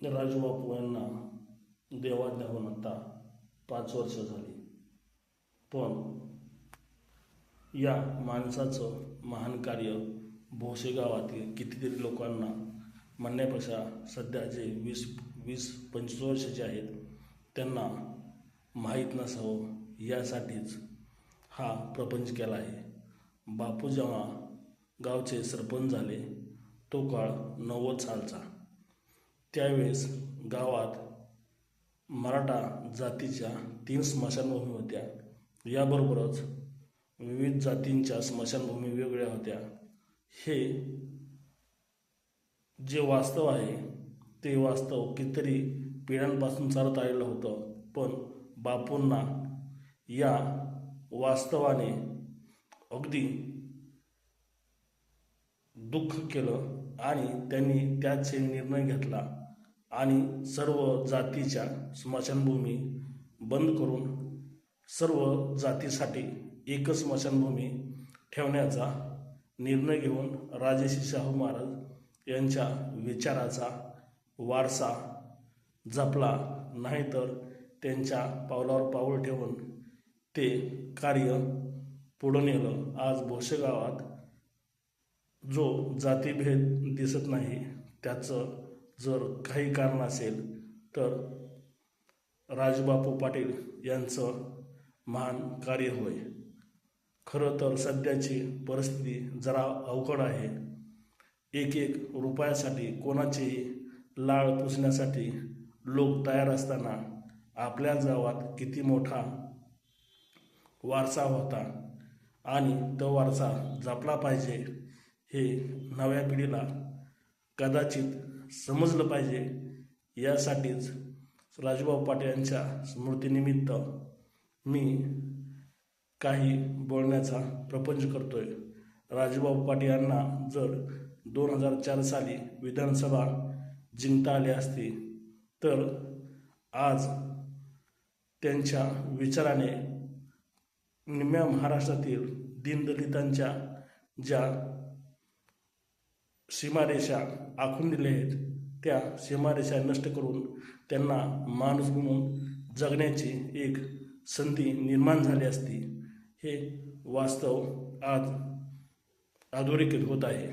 राजूबापू यांना देवाज्ञा होऊन आता 5 वर्ष झाली, पण या माणसाचं महान कार्य भोसे गावातील कितीतरी लोकांना म्हणण्यापेक्षा सध्या जे 20-25 वर्षाचे आहेत त्यांना माहीत नसावं यासाठीच हा प्रपंच केला आहे. बापू जेव्हा गावचे सरपंच झाले तो काळ 90 सालचा. त्यावेळेस गावात मराठा जातीच्या 3 स्मशानभूमी होत्या. याबरोबरच विविध जातींच्या स्मशानभूमी वेगळ्या होत्या. हे जे वास्तव आहे ते वास्तव कितीतरी पिढ्यांपासून चालत आलेलं होतं, पण बापूंना या वास्तवाने अगदी दुःख केलं आणि त्यांनी त्याचे निर्णय घेतला आणि सर्व जातीच्या स्मशानभूमी बंद करून सर्व जातीसाठी एकच स्मशानभूमी ठेवण्याचा निर्णय घेऊन राजर्षी शाहू महाराज यांच्या विचाराचा वारसा जपला, नाहीतर त्यांच्या पावलावर पाऊल ठेवून ते कार्य पुढे नेलं. आज भोसे गावात जो जातीभेद दिसत नाही त्याचं जर काही कारण असेल तर राजूबापू पाटील यांचं महान कार्य होय. खरं तर सध्याची परिस्थिती जरा अवघड आहे. एक रुपयासाठी कोणाचेही लाळ पुसण्यासाठी लोक तयार असताना आपल्या गावात किती मोठा वारसा होता आणि तो वारसा जपला पाहिजे हे नव्या पिढीला कदाचित समजलं पाहिजे. यासाठीच राजूबापू पाटील यांच्या स्मृतीनिमित्त मी काही बोलण्याचा प्रपंच करतोय. राजूबापू पाटील यांना जर 2004 साली विधानसभा जिंकता आली असती तर आज त्यांच्या विचाराने निम्म्या महाराष्ट्रातील दीनदलितांच्या ज्या सीमारेषा आखून दिल्या आहेत त्या सीमारेषा नष्ट करून त्यांना माणूस म्हणून जगण्याची एक संधी निर्माण झाली असती. हे वास्तव आज अधोरेखित होत आहे.